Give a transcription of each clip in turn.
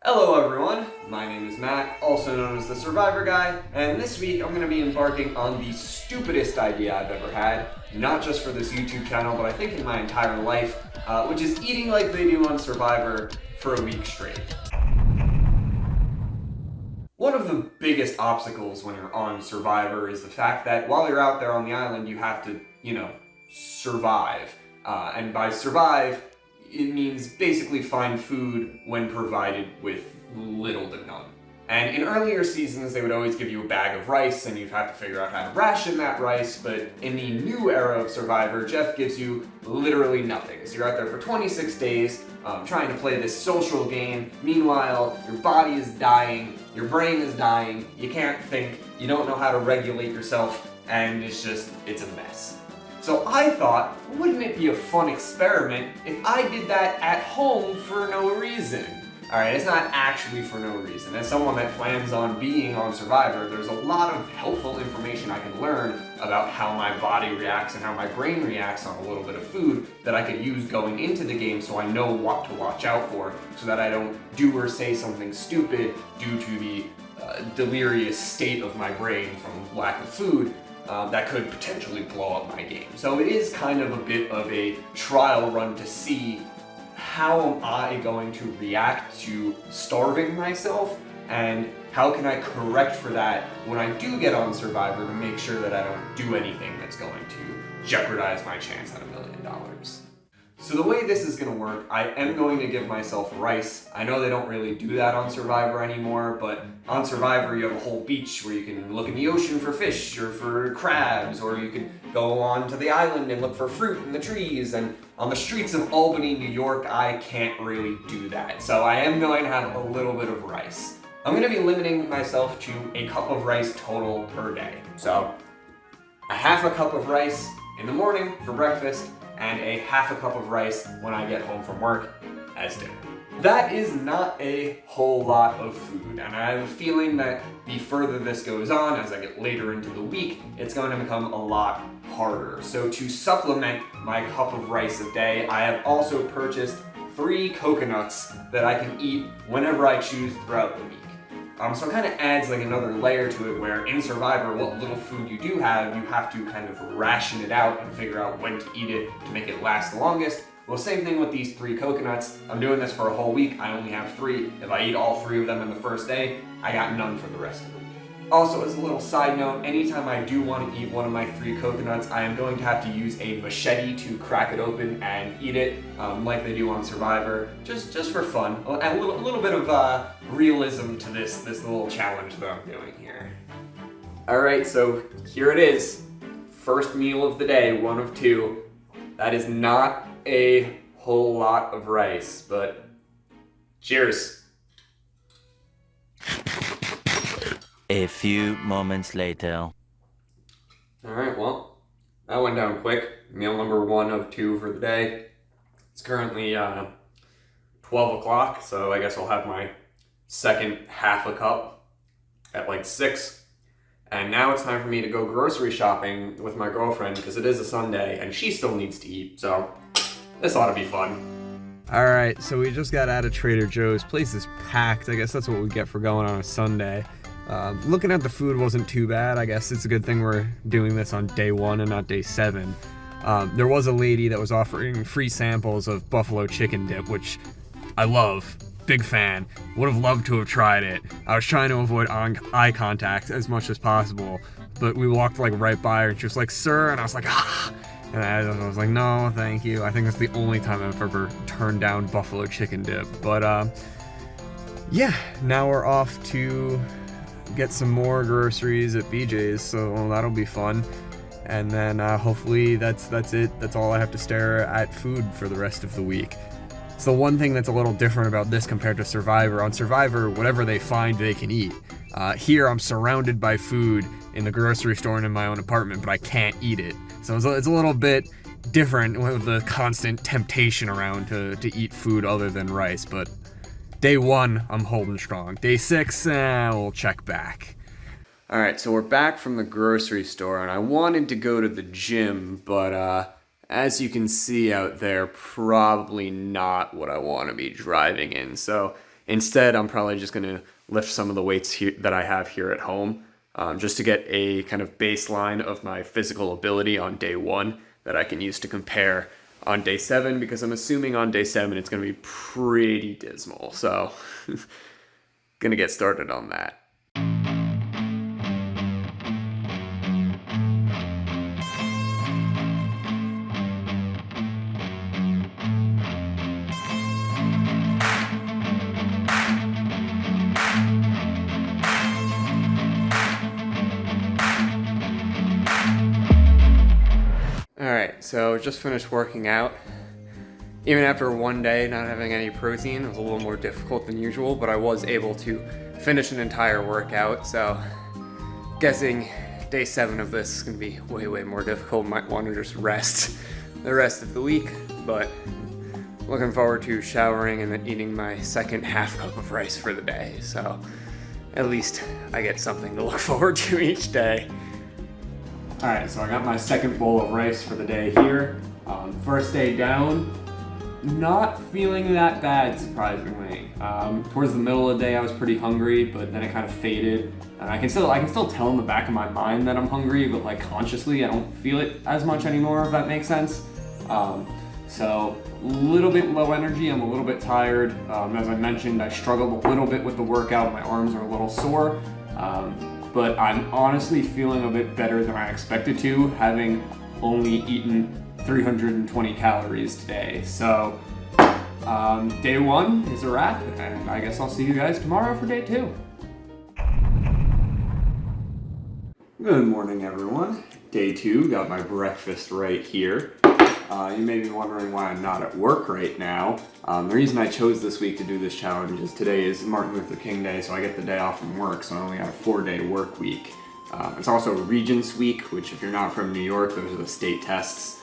Hello everyone, my name is Matt, also known as the Survivor Guy, and this week I'm going to be embarking on the stupidest idea I've ever had, not just for this YouTube channel, but I think in my entire life, which is eating like they do on Survivor for a week straight. One of the biggest obstacles when you're on Survivor is the fact that while you're out there on the island, you have to, survive. And by survive, it means basically find food when provided with little to none. And in earlier seasons, they would always give you a bag of rice, and you'd have to figure out how to ration that rice, but in the new era of Survivor, Jeff gives you literally nothing. So you're out there for 26 days, trying to play this social game. Meanwhile, your body is dying, your brain is dying, you can't think, you don't know how to regulate yourself, and it's a mess. So I thought, wouldn't it be a fun experiment if I did that at home for no reason? Alright, it's not actually for no reason. As someone that plans on being on Survivor, there's a lot of helpful information I can learn about how my body reacts and how my brain reacts on a little bit of food that I could use going into the game so I know what to watch out for, so that I don't do or say something stupid due to the delirious state of my brain from lack of food. That could potentially blow up my game. So it is kind of a bit of a trial run to see how am I going to react to starving myself, and how can I correct for that when I do get on Survivor to make sure that I don't do anything that's going to jeopardize my chance at $1 million. So the way this is going to work, I am going to give myself rice. I know they don't really do that on Survivor anymore, but on Survivor you have a whole beach where you can look in the ocean for fish or for crabs, or you can go on to the island and look for fruit in the trees, and on the streets of Albany, New York, I can't really do that. So I am going to have a little bit of rice. I'm going to be limiting myself to a cup of rice total per day. So a half a cup of rice in the morning for breakfast, and a half a cup of rice when I get home from work as dinner. That is not a whole lot of food, and I have a feeling that the further this goes on, as I get later into the week, it's going to become a lot harder. So to supplement my cup of rice a day, I have also purchased 3 coconuts that I can eat whenever I choose throughout the week. So it kind of adds like another layer to it, where in Survivor, what little food you do have, you have to kind of ration it out and figure out when to eat it to make it last the longest. Well, same thing with these 3 coconuts. I'm doing this for a whole week. I only have 3. If I eat all 3 of them in the first day, I got none for the rest of the week. Also, as a little side note, anytime I do want to eat one of my 3 coconuts, I am going to have to use a machete to crack it open and eat it, like they do on Survivor, just for fun. And a little bit of realism to this little challenge that I'm doing here. Alright, so here it is. First meal of the day, 1 of 2. That is not a whole lot of rice, but cheers. A few moments later. Alright, well, that went down quick. Meal number 1 of 2 for the day. It's currently 12 o'clock, so I guess I'll have my second half a cup at like 6. And now it's time for me to go grocery shopping with my girlfriend, because it is a Sunday and she still needs to eat, so this ought to be fun. Alright, so we just got out of Trader Joe's. Place is packed. I guess that's what we get for going on a Sunday. Looking at the food wasn't too bad. I guess it's a good thing we're doing this on day 1 and not day 7. There was a lady that was offering free samples of buffalo chicken dip, which I love. Big fan. Would have loved to have tried it. I was trying to avoid eye contact as much as possible, but we walked like right by her and she was like, "Sir," and I was like, "Ah!" And I was like, "No, thank you." I think that's the only time I've ever turned down buffalo chicken dip. But yeah, now we're off to get some more groceries at BJ's, so that'll be fun. And then hopefully that's it. That's all I have to stare at food for the rest of the week. It's the one thing that's a little different about this compared to Survivor. On Survivor, whatever they find, they can eat. Here, I'm surrounded by food in the grocery store and in my own apartment, but I can't eat it. So it's a little bit different with the constant temptation around to eat food other than rice, but day 1, I'm holding strong. Day 6, we'll check back. Alright, so we're back from the grocery store, and I wanted to go to the gym, but as you can see out there, probably not what I want to be driving in. So instead, I'm probably just going to lift some of the weights here that I have here at home, just to get a kind of baseline of my physical ability on day 1 that I can use to compare on day 7, because I'm assuming on day 7 it's going to be pretty dismal. So, gonna get started on that. Alright, so just finished working out. Even after one day not having any protein, it was a little more difficult than usual, but I was able to finish an entire workout, so guessing day 7 of this is going to be way more difficult. Might want to just rest the rest of the week, but looking forward to showering and then eating my second half cup of rice for the day, so at least I get something to look forward to each day. Alright, so I got my second bowl of rice for the day here. First day down, not feeling that bad, surprisingly. Towards the middle of the day I was pretty hungry, but then it kind of faded. And I can still tell in the back of my mind that I'm hungry, but like consciously I don't feel it as much anymore, if that makes sense. So a little bit low energy, I'm a little bit tired. As I mentioned, I struggled a little bit with the workout, my arms are a little sore. But I'm honestly feeling a bit better than I expected to, having only eaten 320 calories today. So, day 1 is a wrap, and I guess I'll see you guys tomorrow for day 2. Good morning, everyone. Day 2, got my breakfast right here. You may be wondering why I'm not at work right now. The reason I chose this week to do this challenge is today is Martin Luther King Day, so I get the day off from work, so I only got a 4-day work week. It's also Regents Week, which if you're not from New York, those are the state tests.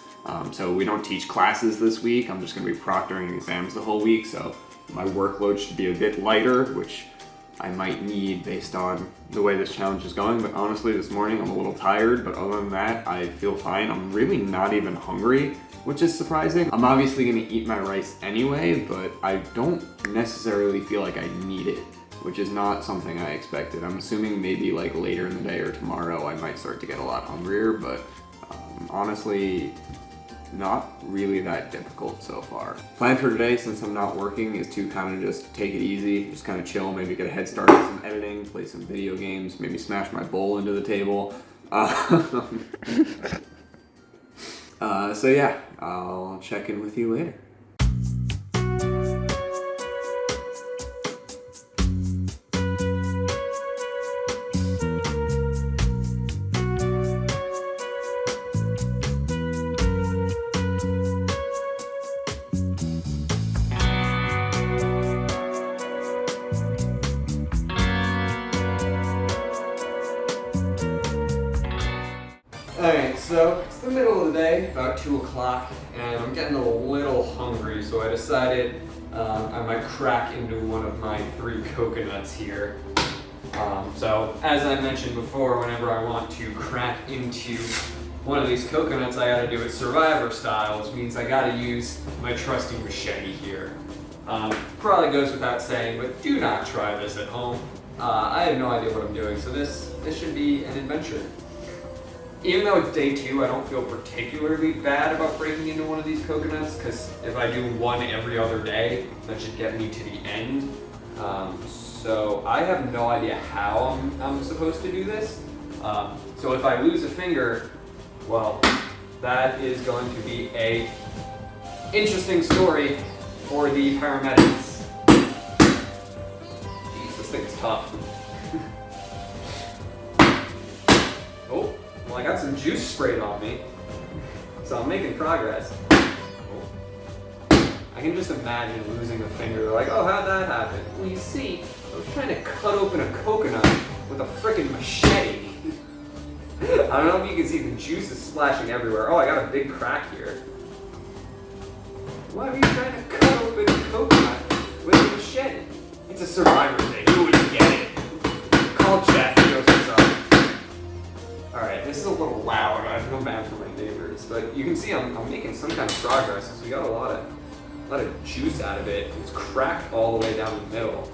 So we don't teach classes this week. I'm just going to be proctoring exams the whole week, so my workload should be a bit lighter, which I might need based on the way this challenge is going. But honestly, this morning I'm a little tired, but other than that, I feel fine. I'm really not even hungry, which is surprising. I'm obviously going to eat my rice anyway, but I don't necessarily feel like I need it, which is not something I expected. I'm assuming maybe like later in the day or tomorrow I might start to get a lot hungrier, but honestly, not really that difficult so far. Plan for today, since I'm not working, is to kind of just take it easy, just kind of chill, maybe get a head start on some editing, play some video games, maybe smash my bowl into the table. So yeah, I'll check in with you later. Alright, so it's the middle of the day, about 2 o'clock, and I'm getting a little hungry, so I decided I might crack into one of my 3 coconuts here. So, as I mentioned before, whenever I want to crack into one of these coconuts, I gotta do it survivor style, which means I gotta use my trusty machete here. Probably goes without saying, but do not try this at home. I have no idea what I'm doing, so this should be an adventure. Even though it's day 2, I don't feel particularly bad about breaking into one of these coconuts, because if I do one every other day, that should get me to the end. So I have no idea how I'm supposed to do this. So if I lose a finger, well, that is going to be a interesting story for the paramedics. Jeez, this thing's tough. Oh. Well, I got some juice sprayed on me, so I'm making progress. I can just imagine losing a finger. They're like, oh, how'd that happen? Well, you see, I was trying to cut open a coconut with a frickin' machete. I don't know if you can see the juice is splashing everywhere. Oh, I got a big crack here. Why were you trying to cut open a coconut with a machete? It's a survivor thing. Who would get it? Call Jeff. He knows what's up. Alright, this is a little loud. I feel bad for my neighbors, but you can see I'm making some kind of progress, because we got a lot of a lot of juice out of it. It's cracked all the way down the middle.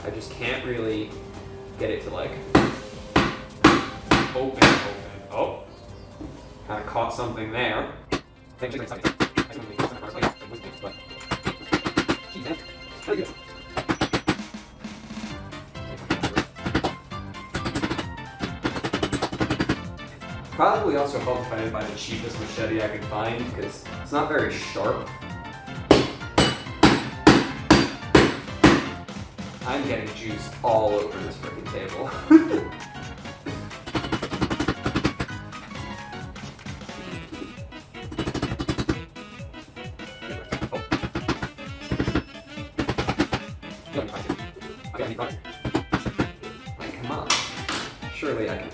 I just can't really get it to like open. Oh, kind of caught something there. Probably also helped if I didn't buy the cheapest machete I could find because it's not very sharp. I'm getting juice all over this freaking table. Like, come on. Surely I can.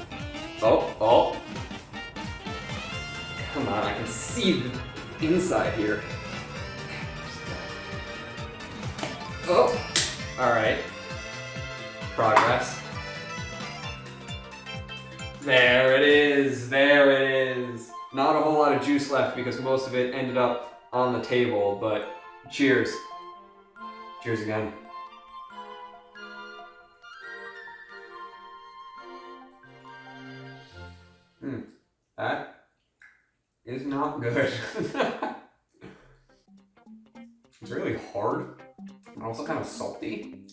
Oh. Come on, I can see the inside here. Oh, alright. Progress. There it is. Not a whole lot of juice left because most of it ended up on the table, but cheers. Cheers again. That is not good. It's really hard and also kind of salty.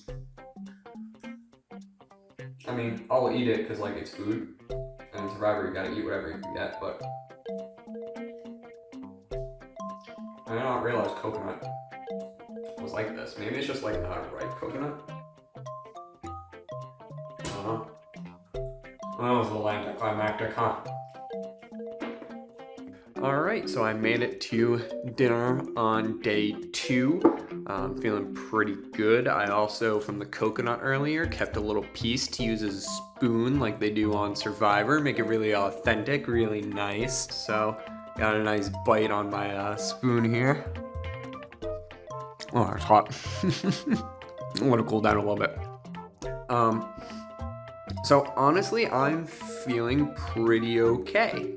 I mean, I'll eat it because like it's food, and in Survivor you gotta eat whatever you can get, but I did not realize coconut was like this. Maybe it's just like not a ripe coconut. I don't know. Well, that was a little anticlimactic, huh? Alright, so I made it to dinner on day 2. I'm feeling pretty good. I also, from the coconut earlier, kept a little piece to use as a spoon like they do on Survivor. Make it really authentic, really nice. So, got a nice bite on my spoon here. Oh, it's hot. I want to cool down a little bit. So honestly, I'm feeling pretty okay.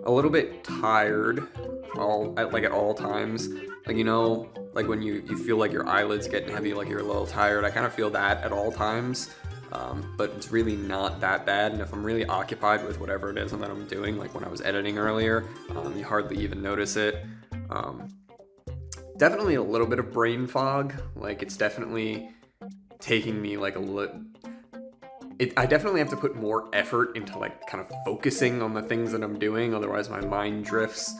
A little bit tired, at all times. Like, you know, like when you feel like your eyelids getting heavy, like you're a little tired. I kind of feel that at all times, but it's really not that bad. And if I'm really occupied with whatever it is that I'm doing, like when I was editing earlier, you hardly even notice it. Definitely a little bit of brain fog. Like it's definitely taking me like I definitely have to put more effort into like kind of focusing on the things that I'm doing, otherwise my mind drifts.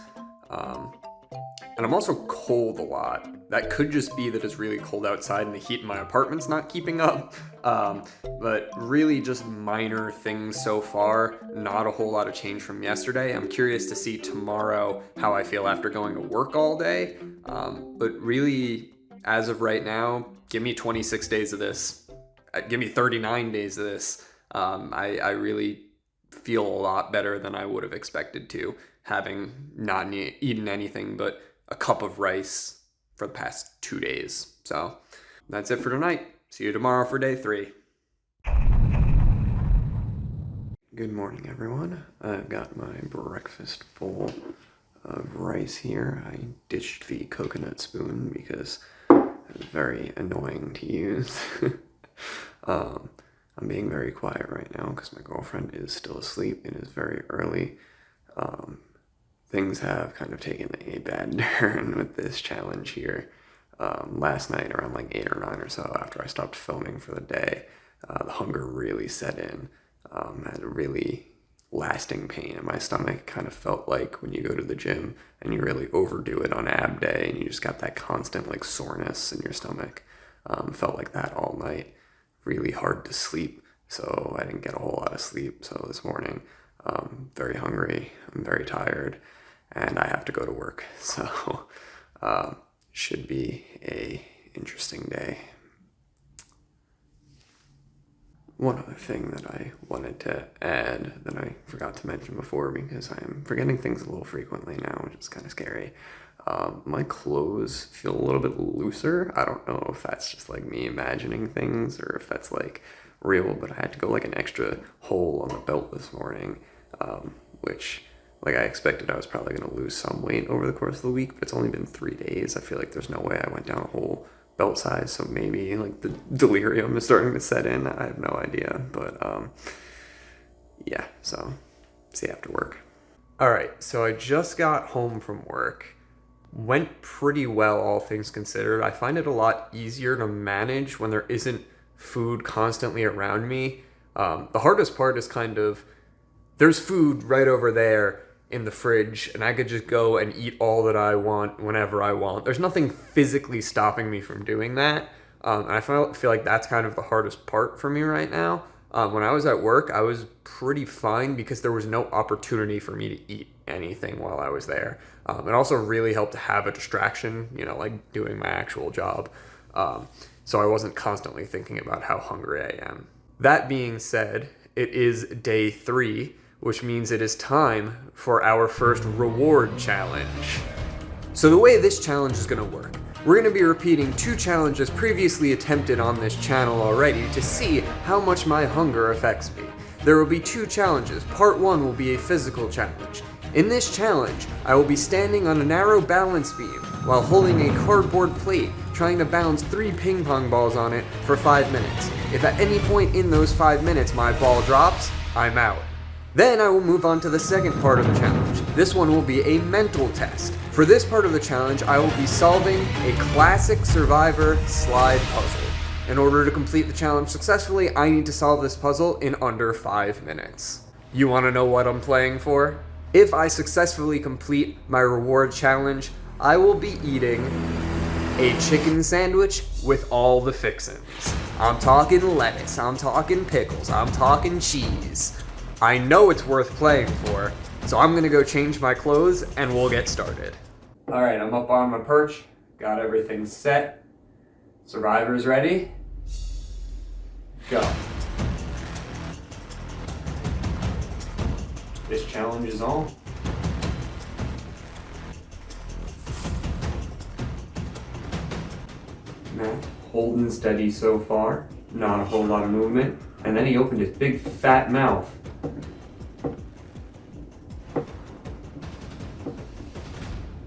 And I'm also cold a lot. That could just be that it's really cold outside and the heat in my apartment's not keeping up. But really just minor things so far, not a whole lot of change from yesterday. I'm curious to see tomorrow how I feel after going to work all day. But really, as of right now, give me 26 days of this. Give me 39 days of this. I really feel a lot better than I would have expected to, having not eaten anything but a cup of rice for the past 2 days. So that's it for tonight. See you tomorrow for day 3. Good morning, everyone. I've got my breakfast bowl of rice here. I ditched the coconut spoon because it was very annoying to use. I'm being very quiet right now because my girlfriend is still asleep. It is very early. Things have kind of taken a bad turn with this challenge here. Last night around like 8 or 9 or so after I stopped filming for the day, the hunger really set in. I had a really lasting pain in my stomach. Kind of felt like when you go to the gym and you really overdo it on ab day and you just got that constant like soreness in your stomach. Felt like that all night. Really hard to sleep, so I didn't get a whole lot of sleep. So this morning, very hungry, I'm very tired, and I have to go to work. So should be a interesting day. One other thing that I wanted to add that I forgot to mention before, because I'm forgetting things a little frequently now, which is kind of scary. My clothes feel a little bit looser. I don't know if that's just like me imagining things or if that's like real, but I had to go like an extra hole on the belt this morning, which Like, I expected I was probably going to lose some weight over the course of the week, but it's only been 3 days. I feel like there's no way I went down a whole belt size, so maybe, like, the delirium is starting to set in. I have no idea, but, yeah, so see you after work. All right, so I just got home from work. Went pretty well, all things considered. I find it a lot easier to manage when there isn't food constantly around me. The hardest part is kind of, there's food right over there in the fridge, and I could just go and eat all that I want whenever I want. There's nothing physically stopping me from doing that. And I feel like that's kind of the hardest part for me right now. When I was at work, I was pretty fine because there was no opportunity for me to eat anything while I was there. It also really helped to have a distraction, like doing my actual job. So I wasn't constantly thinking about how hungry I am. That being said, it is day 3, which means it is time for our first reward challenge. So the way this challenge is going to work, we're going to be repeating 2 challenges previously attempted on this channel already to see how much my hunger affects me. There will be 2 challenges. Part 1 will be a physical challenge. In this challenge, I will be standing on a narrow balance beam while holding a cardboard plate, trying to balance 3 ping pong balls on it for 5 minutes. If at any point in those 5 minutes my ball drops, I'm out. Then I will move on to the second part of the challenge. This one will be a mental test. For this part of the challenge, I will be solving a classic Survivor slide puzzle. In order to complete the challenge successfully, I need to solve this puzzle in under 5 minutes. You want to know what I'm playing for? If I successfully complete my reward challenge, I will be eating a chicken sandwich with all the fixins. I'm talking lettuce, I'm talking pickles, I'm talking cheese. I know it's worth playing for, so I'm gonna go change my clothes and we'll get started. Alright, I'm up on my perch, got everything set. Survivor's ready? Go. This challenge is on. Matt holding steady so far, not a whole lot of movement, and then he opened his big fat mouth.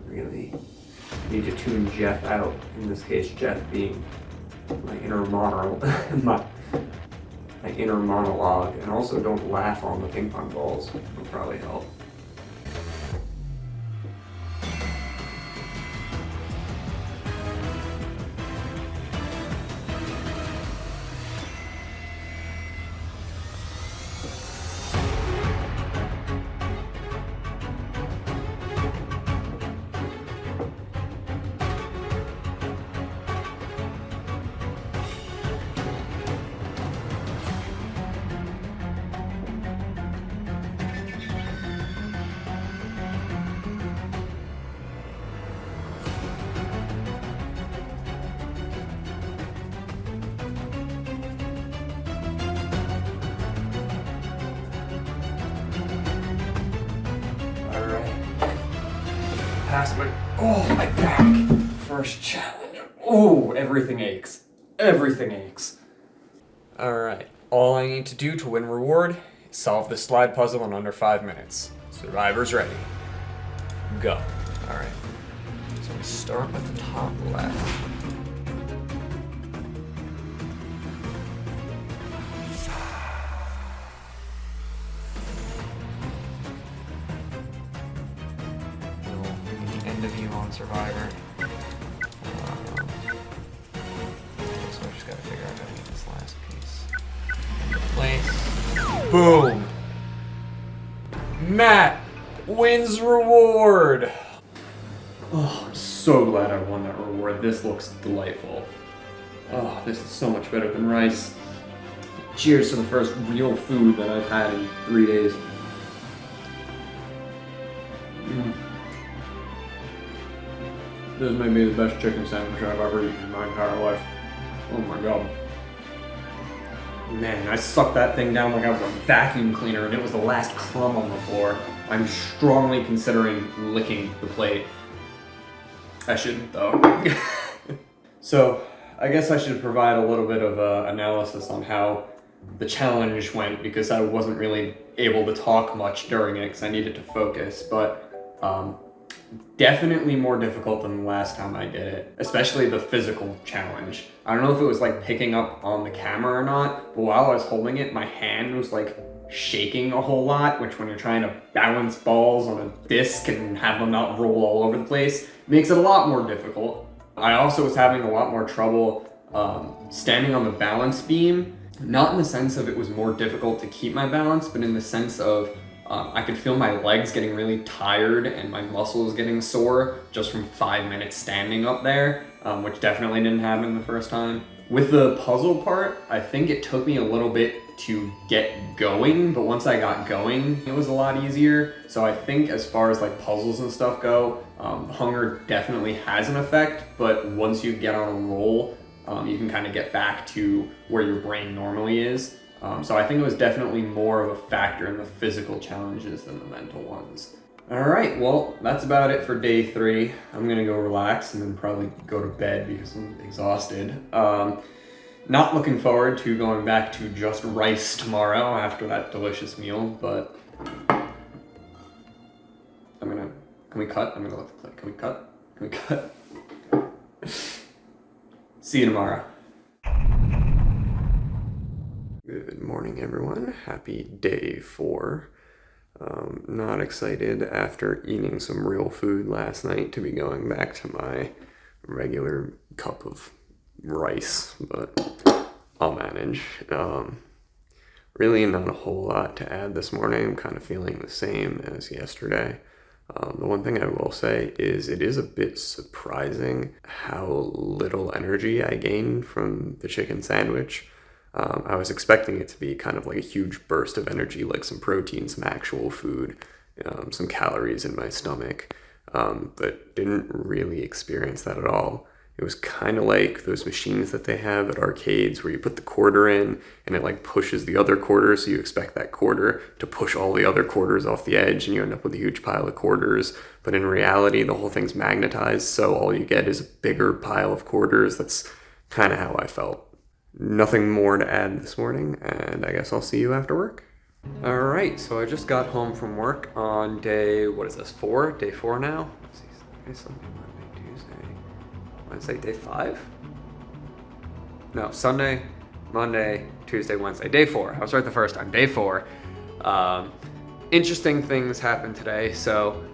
Really need to tune Jeff out, in this case Jeff being my inner monologue, my inner monologue, and also don't laugh on the ping pong balls, will probably help. Past my back. First challenge. Oh, everything aches. Everything aches. Alright, all I need to do to win reward is solve this slide puzzle in under 5 minutes. Survivor's ready. Go. Alright, so we start with the top left. End of view on Survivor. So I just gotta figure out how to get this last piece into place. Boom! Matt wins reward! Oh, I'm so glad I won that reward. This looks delightful. Oh, this is so much better than rice. Cheers to the first real food that I've had in 3 days. This may be the best chicken sandwich I've ever eaten in my entire life. Oh my god. Man, I sucked that thing down like I was a vacuum cleaner and it was the last crumb on the floor. I'm strongly considering licking the plate. I shouldn't though. So, I guess I should provide a little bit of analysis on how the challenge went, because I wasn't really able to talk much during it because I needed to focus. But definitely more difficult than the last time I did it, especially the physical challenge. I don't know if it was like picking up on the camera or not, but while I was holding it, my hand was like shaking a whole lot, which when you're trying to balance balls on a disc and have them not roll all over the place, makes it a lot more difficult. I also was having a lot more trouble standing on the balance beam, not in the sense of it was more difficult to keep my balance, but in the sense of I could feel my legs getting really tired and my muscles getting sore just from 5 minutes standing up there, which definitely didn't happen the first time. With the puzzle part, I think it took me a little bit to get going, but once I got going, it was a lot easier. So I think as far as like puzzles and stuff go, hunger definitely has an effect, but once you get on a roll, you can kind of get back to where your brain normally is. So I think it was definitely more of a factor in the physical challenges than the mental ones. All right, well, that's about it for day 3. I'm gonna go relax and then probably go to bed because I'm exhausted. Not looking forward to going back to just rice tomorrow after that delicious meal, but can we cut? I'm gonna let the play. Can we cut? Can we cut? See you tomorrow. Good morning, everyone. Happy day 4. Not excited after eating some real food last night to be going back to my regular cup of rice, but I'll manage. Really not a whole lot to add this morning. I'm kind of feeling the same as yesterday. The one thing I will say is it is a bit surprising how little energy I gained from the chicken sandwich. I was expecting it to be kind of like a huge burst of energy, like some protein, some actual food, some calories in my stomach, but didn't really experience that at all. It was kind of like those machines that they have at arcades where you put the quarter in and it like pushes the other quarter, so you expect that quarter to push all the other quarters off the edge and you end up with a huge pile of quarters. But in reality, the whole thing's magnetized, so all you get is a bigger pile of quarters. That's kind of how I felt. Nothing more to add this morning, and I guess I'll see you after work. All right, so I just got home from work on day, 4? Day 4 now? Let's see, Sunday, Monday, Tuesday, Wednesday, day 5? No, Sunday, Monday, Tuesday, Wednesday, day 4. I was right the first time, day 4. Interesting things happened today. So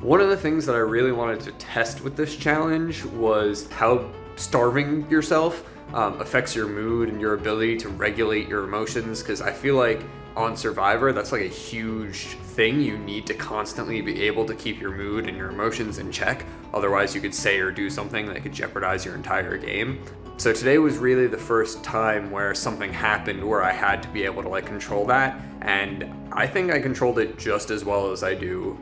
one of the things that I really wanted to test with this challenge was how starving yourself affects your mood and your ability to regulate your emotions, because I feel like on Survivor, that's like a huge thing. You need to constantly be able to keep your mood and your emotions in check. Otherwise, you could say or do something that could jeopardize your entire game. So today was really the first time where something happened where I had to be able to like control that. And I think I controlled it just as well as I do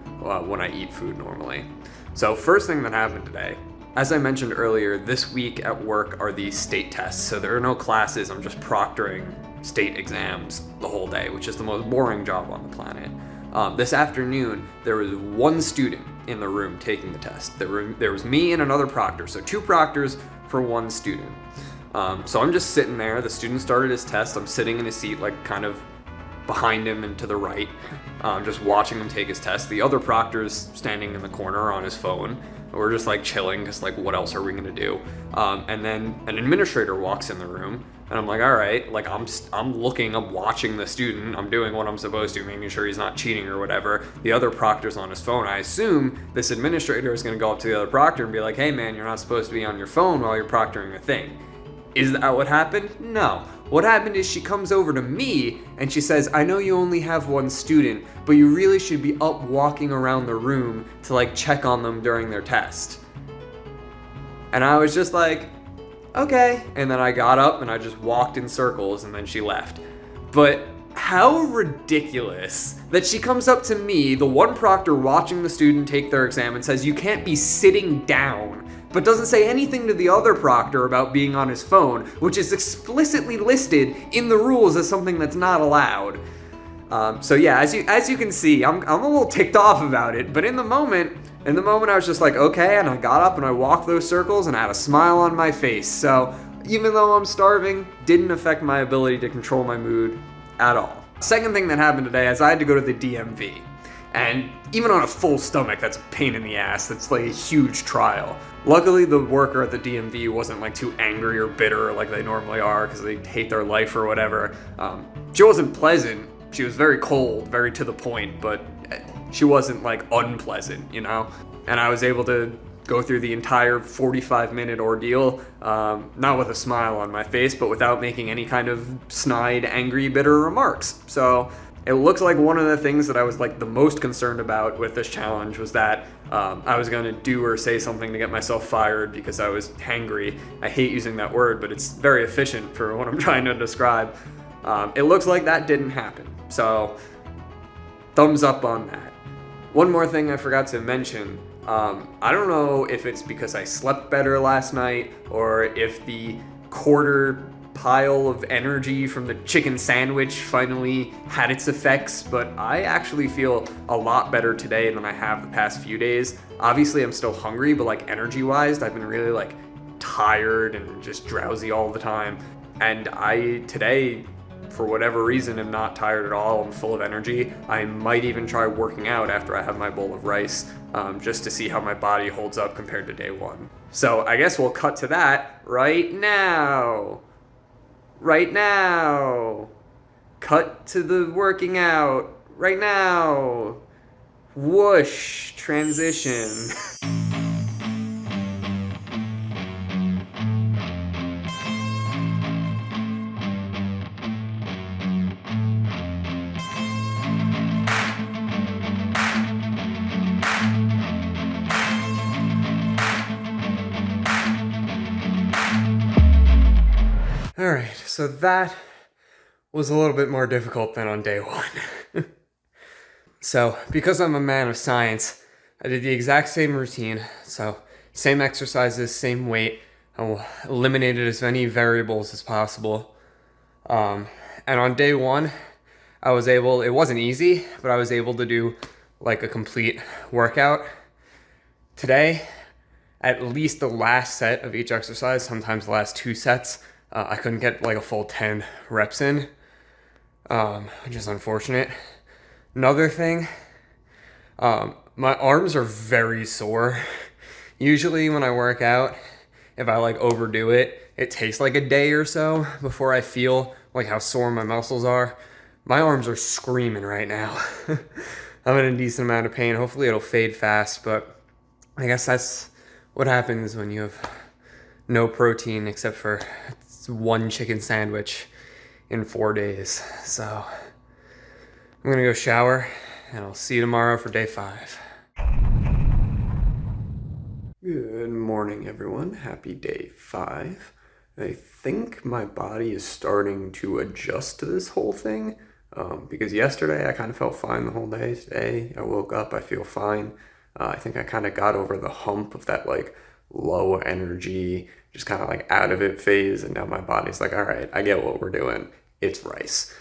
when I eat food normally. So first thing that happened today, as I mentioned earlier, this week at work are the state tests. So there are no classes, I'm just proctoring state exams the whole day, which is the most boring job on the planet. This afternoon, there was one student in the room taking the test. There was me and another proctor, so 2 proctors for 1 student. So I'm just sitting there, the student started his test, I'm sitting in his seat like kind of behind him and to the right, just watching him take his test. The other proctor's standing in the corner on his phone. We're just like chilling, because like what else are we gonna do? And then an administrator walks in the room, and I'm like, all right, like I'm looking, I'm watching the student, I'm doing what I'm supposed to, making sure he's not cheating or whatever. The other proctor's on his phone. I assume this administrator is gonna go up to the other proctor and be like, hey man, you're not supposed to be on your phone while you're proctoring a thing. Is that what happened? No. What happened is she comes over to me and she says, I know you only have 1 student, but you really should be up walking around the room to like check on them during their test. And I was just like, okay. And then I got up and I just walked in circles and then she left. But how ridiculous that she comes up to me, the one proctor watching the student take their exam, and says, you can't be sitting down, but doesn't say anything to the other proctor about being on his phone, which is explicitly listed in the rules as something that's not allowed. So yeah, as you can see, I'm a little ticked off about it, but in the moment I was just like, okay, and I got up and I walked those circles and I had a smile on my face. So even though I'm starving, didn't affect my ability to control my mood at all. Second thing that happened today is I had to go to the DMV. And even on a full stomach, that's a pain in the ass. That's like a huge trial. Luckily, the worker at the DMV wasn't like too angry or bitter like they normally are because they hate their life or whatever. She wasn't pleasant. She was very cold, very to the point, but she wasn't like unpleasant, you know? And I was able to go through the entire 45-minute ordeal, not with a smile on my face, but without making any kind of snide, angry, bitter remarks. So it looks like one of the things that I was like the most concerned about with this challenge was that I was gonna do or say something to get myself fired because I was hangry. I hate using that word, but it's very efficient for what I'm trying to describe. It looks like that didn't happen. So thumbs up on that. One more thing I forgot to mention. I don't know if it's because I slept better last night or if the quarter pile of energy from the chicken sandwich finally had its effects, but I actually feel a lot better today than I have the past few days. Obviously, I'm still hungry, but like energy-wise, I've been really like tired and just drowsy all the time. And I today, for whatever reason, am not tired at all. I'm full of energy. I might even try working out after I have my bowl of rice, just to see how my body holds up compared to day one. So I guess we'll cut to that right now. Right now. Cut to the working out right now. Whoosh. Transition. Alright, so that was a little bit more difficult than on day one. So, because I'm a man of science, I did the exact same routine. So, same exercises, same weight. I eliminated as many variables as possible. And on day one, it wasn't easy, but I was able to do like a complete workout. Today, at least the last set of each exercise, sometimes the last 2 sets, I couldn't get like a full 10 reps in, which is unfortunate. Another thing, my arms are very sore. Usually when I work out, if I like overdo it, it takes like a day or so before I feel like how sore my muscles are. My arms are screaming right now. I'm in a decent amount of pain. Hopefully it'll fade fast, but I guess that's what happens when you have no protein except for 1 chicken sandwich in 4 days. So I'm gonna go shower and I'll see you tomorrow for day 5. Good morning, everyone. Happy day 5. I think my body is starting to adjust to this whole thing, because yesterday I kind of felt fine the whole day. Today I woke up, I feel fine. I think I kind of got over the hump of that like low energy, just kind of like out of it phase, and now my body's like, all right, I get what we're doing. It's rice.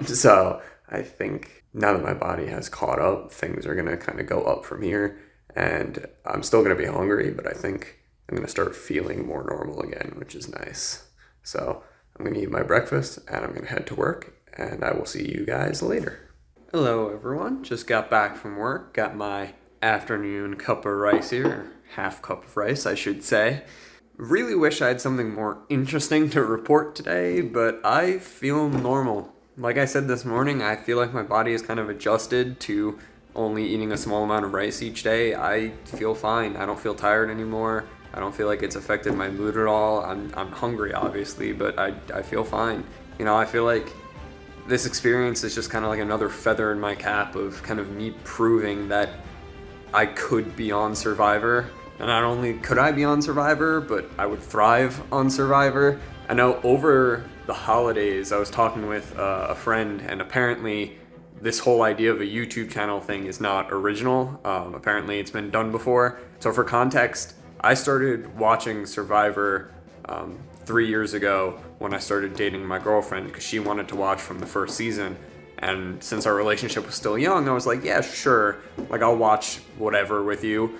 So I think now that my body has caught up, things are gonna kind of go up from here, and I'm still gonna be hungry, but I think I'm gonna start feeling more normal again, which is nice. So I'm gonna eat my breakfast and I'm gonna head to work, and I will see you guys later. Hello everyone, just got back from work, got my afternoon cup of rice here, or half cup of rice I should say. Really wish I had something more interesting to report today, but I feel normal. Like I said this morning, I feel like my body is kind of adjusted to only eating a small amount of rice each day. I feel fine. I don't feel tired anymore. I don't feel like it's affected my mood at all. I'm hungry obviously, but I feel fine. You know, I feel like this experience is just kind of like another feather in my cap of kind of me proving that I could be on Survivor. And not only could I be on Survivor, but I would thrive on Survivor. I know over the holidays I was talking with a friend, and apparently this whole idea of a YouTube channel thing is not original. Apparently it's been done before. So for context, I started watching Survivor 3 years ago when I started dating my girlfriend because she wanted to watch from the first season. And since our relationship was still young, I was like, yeah, sure, like I'll watch whatever with you.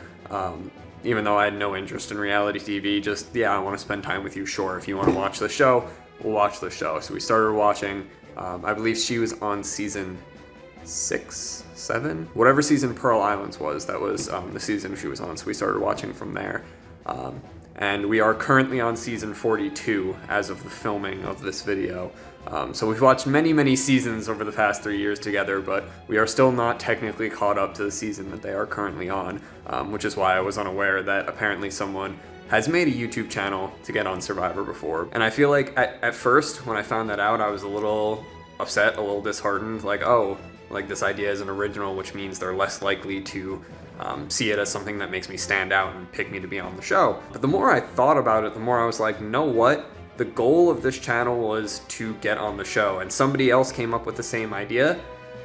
even though I had no interest in reality TV, just, yeah, I want to spend time with you, sure. If you want to watch the show, we'll watch the show. So we started watching, I believe she was on season 6, 7, whatever season Pearl Islands was, that was the season she was on, so we started watching from there. And we are currently on season 42 as of the filming of this video. So we've watched many seasons over the past 3 years together, but we are still not technically caught up to the season that they are currently on, which is why I was unaware that apparently someone has made a YouTube channel to get on Survivor before. And I feel like at first, when I found that out, I was a little upset, a little disheartened, like, oh, like this idea is an original, which means they're less likely to see it as something that makes me stand out and pick me to be on the show. But the more I thought about it, the more I was like, you know what? The goal of this channel was to get on the show, and somebody else came up with the same idea,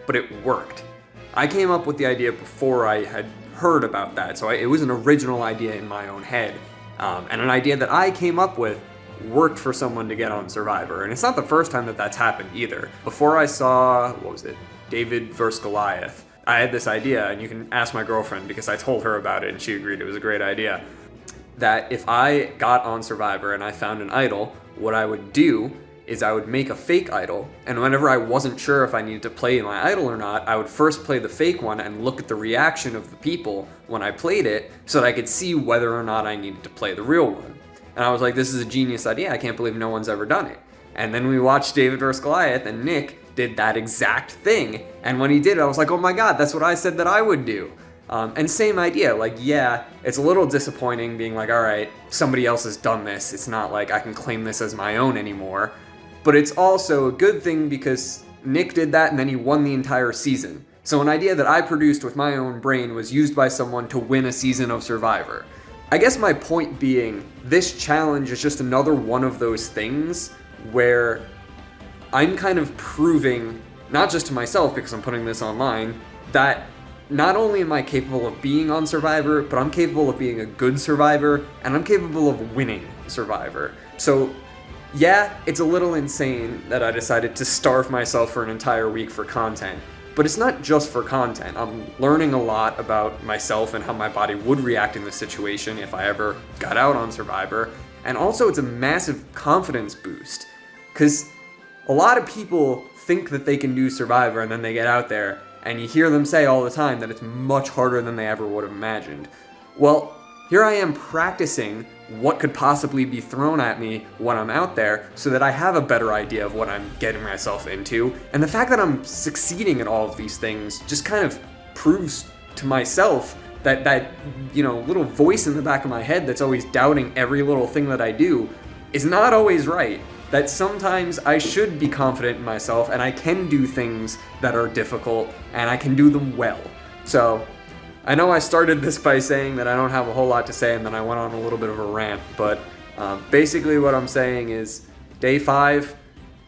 but it worked. I came up with the idea before I had heard about that, so it was an original idea in my own head, and an idea that I came up with worked for someone to get on Survivor, and it's not the first time that that's happened either. Before I saw, what was it, David vs. Goliath, I had this idea, and you can ask my girlfriend because I told her about it and she agreed it was a great idea, that if I got on Survivor and I found an idol, what I would do is I would make a fake idol, and whenever I wasn't sure if I needed to play my idol or not, I would first play the fake one and look at the reaction of the people when I played it so that I could see whether or not I needed to play the real one. And I was like, this is a genius idea, I can't believe no one's ever done it. And then we watched David vs. Goliath, and Nick did that exact thing, and when he did it, I was like, oh my god, that's what I said that I would do. And same idea, like, yeah, it's a little disappointing being like, all right, somebody else has done this. It's not like I can claim this as my own anymore. But it's also a good thing because Nick did that and then he won the entire season. So an idea that I produced with my own brain was used by someone to win a season of Survivor. I guess my point being, this challenge is just another one of those things where I'm kind of proving, not just to myself because I'm putting this online, that not only am I capable of being on Survivor, but I'm capable of being a good Survivor, and I'm capable of winning Survivor. So, yeah, it's a little insane that I decided to starve myself for an entire week for content. But it's not just for content. I'm learning a lot about myself and how my body would react in this situation if I ever got out on Survivor. And also, it's a massive confidence boost. Because a lot of people think that they can do Survivor and then they get out there, and you hear them say all the time that it's much harder than they ever would have imagined. Well, here I am practicing what could possibly be thrown at me when I'm out there so that I have a better idea of what I'm getting myself into. And the fact that I'm succeeding at all of these things just kind of proves to myself that you know, little voice in the back of my head that's always doubting every little thing that I do is not always right. That sometimes I should be confident in myself and I can do things that are difficult and I can do them well. So, I know I started this by saying that I don't have a whole lot to say and then I went on a little bit of a rant, but basically what I'm saying is day 5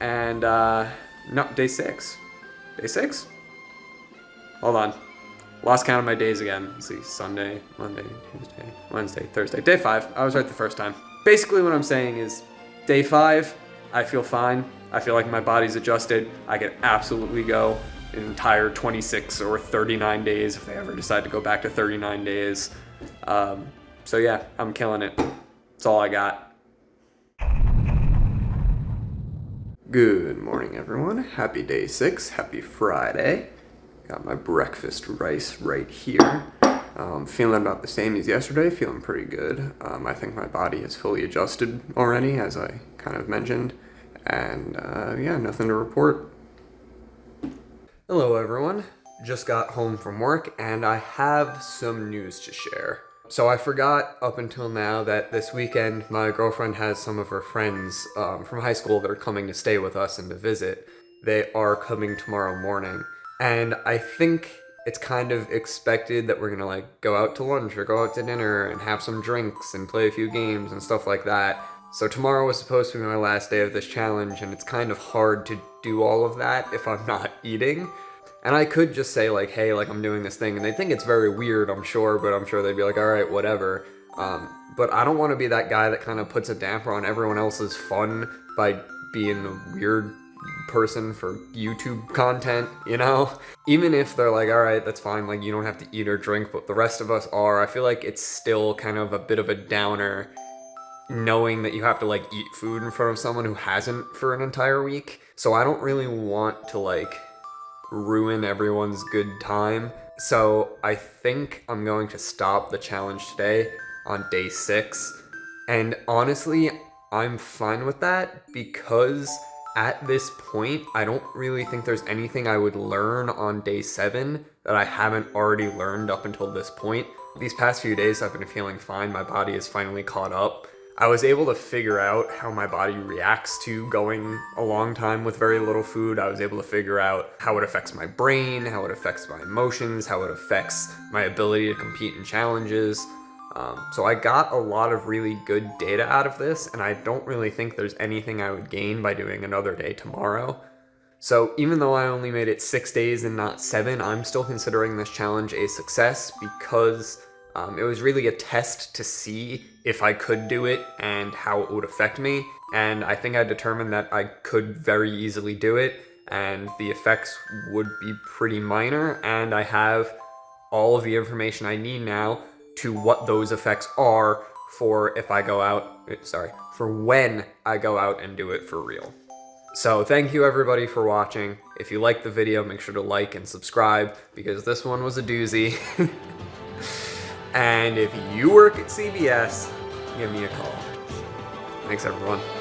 and, no, day 6. Day 6? Hold on. Lost count of my days again. Let's see, Sunday, Monday, Tuesday, Wednesday, Thursday. Day 5. I was right the first time. Basically what I'm saying is day 5, I feel fine. I feel like my body's adjusted. I could absolutely go an entire 26 or 39 days if they ever decide to go back to 39 days. So yeah, I'm killing it. That's all I got. Good morning, everyone. Happy day 6. Happy Friday. Got my breakfast rice right here. Feeling about the same as yesterday, feeling pretty good. I think my body is fully adjusted already, as I kind of mentioned. And yeah, nothing to report. Hello everyone. Just got home from work and I have some news to share. So I forgot up until now that this weekend my girlfriend has some of her friends from high school that are coming to stay with us and to visit. They are coming tomorrow morning. And I think it's kind of expected that we're gonna like go out to lunch or go out to dinner and have some drinks and play a few games and stuff like that. So tomorrow was supposed to be my last day of this challenge and it's kind of hard to do all of that if I'm not eating. And I could just say like, hey, like I'm doing this thing and they think it's very weird, I'm sure, but I'm sure they'd be like, all right, whatever. But I don't want to be that guy that kind of puts a damper on everyone else's fun by being a weird person for YouTube content, you know? Even if they're like, all right, that's fine, like you don't have to eat or drink, but the rest of us are, I feel like it's still kind of a bit of a downer knowing that you have to like eat food in front of someone who hasn't for an entire week. So I don't really want to like ruin everyone's good time. So I think I'm going to stop the challenge today on day 6. And honestly, I'm fine with that because at this point, I don't really think there's anything I would learn on day 7 that I haven't already learned up until this point. These past few days I've been feeling fine. My body is finally caught up. I was able to figure out how my body reacts to going a long time with very little food. I was able to figure out how it affects my brain, how it affects my emotions, how it affects my ability to compete in challenges. So I got a lot of really good data out of this, and I don't really think there's anything I would gain by doing another day tomorrow. So even though I only made it 6 days and not 7, I'm still considering this challenge a success because it was really a test to see if I could do it and how it would affect me. And I think I determined that I could very easily do it and the effects would be pretty minor. And I have all of the information I need now to what those effects are for if I go out, for when I go out and do it for real. So thank you everybody for watching. If you liked the video, make sure to like and subscribe because this one was a doozy. And if you work at CBS, give me a call. Thanks everyone.